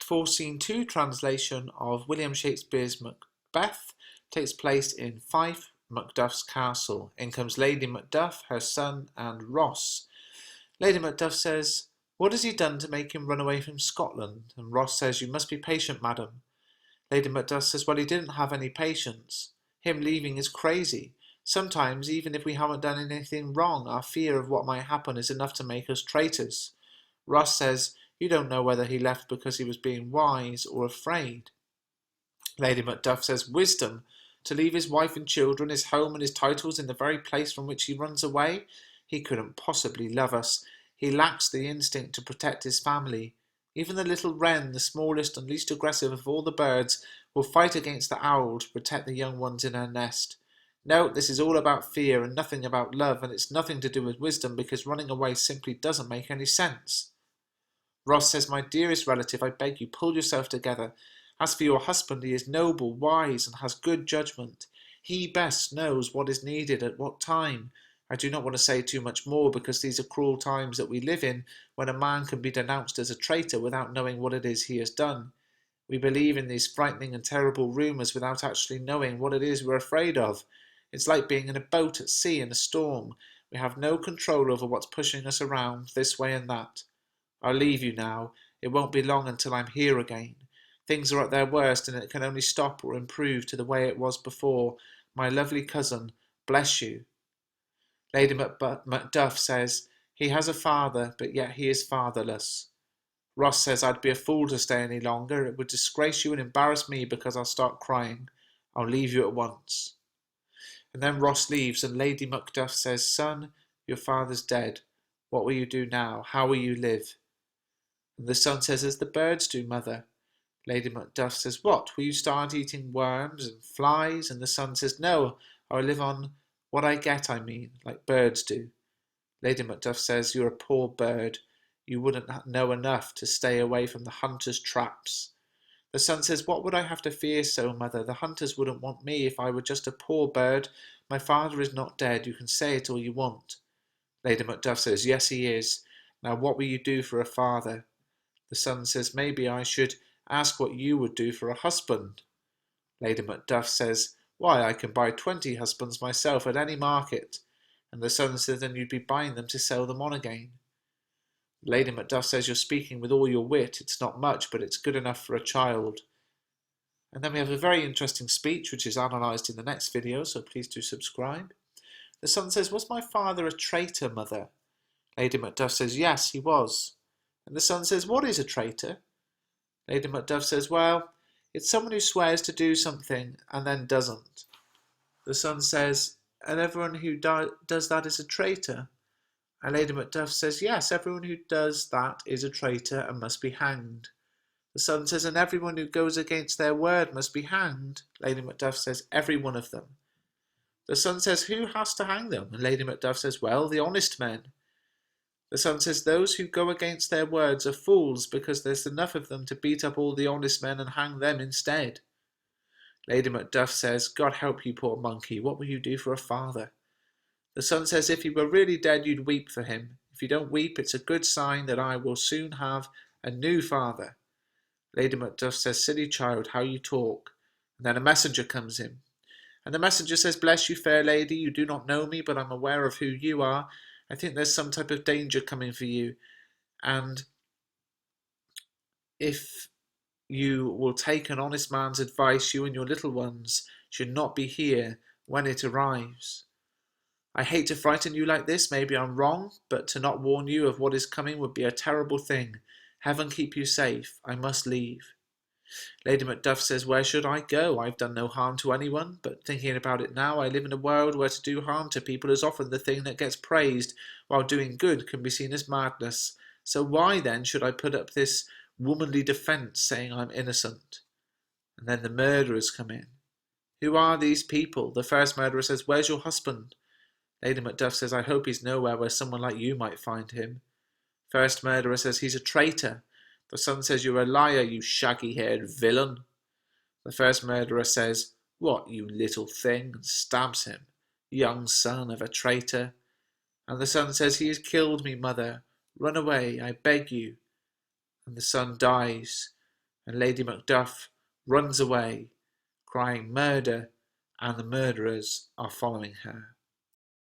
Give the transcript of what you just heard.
Act 4, Scene 2 translation of William Shakespeare's Macbeth takes place in Fife, Macduff's castle. In comes Lady Macduff, her son, and Ross. Lady Macduff says, "What has he done to make him run away from Scotland?" And Ross says, "You must be patient, madam." Lady Macduff says, "Well, he didn't have any patience. Him leaving is crazy. Sometimes, even if we haven't done anything wrong, our fear of what might happen is enough to make us traitors." Ross says, "You don't know whether he left because he was being wise or afraid." Lady Macduff says, "Wisdom! To leave his wife and children, his home and his titles in the very place from which he runs away? He couldn't possibly love us. He lacks the instinct to protect his family. Even the little wren, the smallest and least aggressive of all the birds, will fight against the owl to protect the young ones in her nest. No, this is all about fear and nothing about love, and it's nothing to do with wisdom because running away simply doesn't make any sense." Ross says, "My dearest relative, I beg you, pull yourself together. As for your husband, he is noble, wise, and has good judgment. He best knows what is needed at what time. I do not want to say too much more because these are cruel times that we live in, when a man can be denounced as a traitor without knowing what it is he has done. We believe in these frightening and terrible rumours without actually knowing what it is we're afraid of. It's like being in a boat at sea in a storm. We have no control over what's pushing us around this way and that. I'll leave you now. It won't be long until I'm here again. Things are at their worst and it can only stop or improve to the way it was before. My lovely cousin, bless you." Lady Macduff says, "He has a father, but yet he is fatherless." Ross says, "I'd be a fool to stay any longer. It would disgrace you and embarrass me because I'll start crying. I'll leave you at once." And then Ross leaves and Lady Macduff says, "Son, your father's dead. What will you do now? How will you live?" And the son says, "As the birds do, mother." Lady Macduff says, "What, will you start eating worms and flies?" And the son says, "No, I'll live on what I get, like birds do." Lady Macduff says, "You're a poor bird. You wouldn't know enough to stay away from the hunter's traps." The son says, "What would I have to fear so, mother? The hunters wouldn't want me if I were just a poor bird. My father is not dead. You can say it all you want." Lady Macduff says, "Yes, he is. Now what will you do for a father?" The son says, "Maybe I should ask what you would do for a husband." Lady Macduff says, "Why, I can buy 20 husbands myself at any market." And the son says, "Then you'd be buying them to sell them on again." Lady Macduff says, "You're speaking with all your wit. It's not much, but it's good enough for a child." And then we have a very interesting speech, which is analysed in the next video, so please do subscribe. The son says, "Was my father a traitor, mother?" Lady Macduff says, "Yes, he was." And the son says, "What is a traitor?" Lady Macduff says, "Well, it's someone who swears to do something and then doesn't." The son says, "And everyone who does that is a traitor?" And Lady Macduff says, "Yes, everyone who does that is a traitor and must be hanged." The son says, "And everyone who goes against their word must be hanged?" Lady Macduff says, "Every one of them." The son says, "Who has to hang them?" And Lady Macduff says, "Well, the honest men." The son says, "Those who go against their words are fools because there's enough of them to beat up all the honest men and hang them instead." Lady Macduff says, "God help you, poor monkey. What will you do for a father?" The son says, "If he were really dead, you'd weep for him. If you don't weep, it's a good sign that I will soon have a new father." Lady Macduff says, "Silly child, how you talk." And then a messenger comes in. And the messenger says, "Bless you, fair lady. You do not know me, but I'm aware of who you are. I think there's some type of danger coming for you. And if you will take an honest man's advice, you and your little ones should not be here when it arrives. I hate to frighten you like this, maybe I'm wrong, but to not warn you of what is coming would be a terrible thing. Heaven keep you safe. I must leave." Lady Macduff says, "Where should I go? I've done no harm to anyone, but thinking about it now, I live in a world where to do harm to people is often the thing that gets praised, while doing good can be seen as madness. So why, then, should I put up this womanly defence saying I'm innocent?" And then the murderers come in. "Who are these people?" The first murderer says, "Where's your husband?" Lady Macduff says, "I hope he's nowhere where someone like you might find him." First murderer says, "He's a traitor." The son says, "You're a liar, you shaggy-haired villain." The first murderer says, "What, you little thing," and stabs him. "Young son of a traitor." And the son says, "He has killed me, mother. Run away, I beg you." And the son dies. and Lady Macduff runs away, crying murder, and the murderers are following her.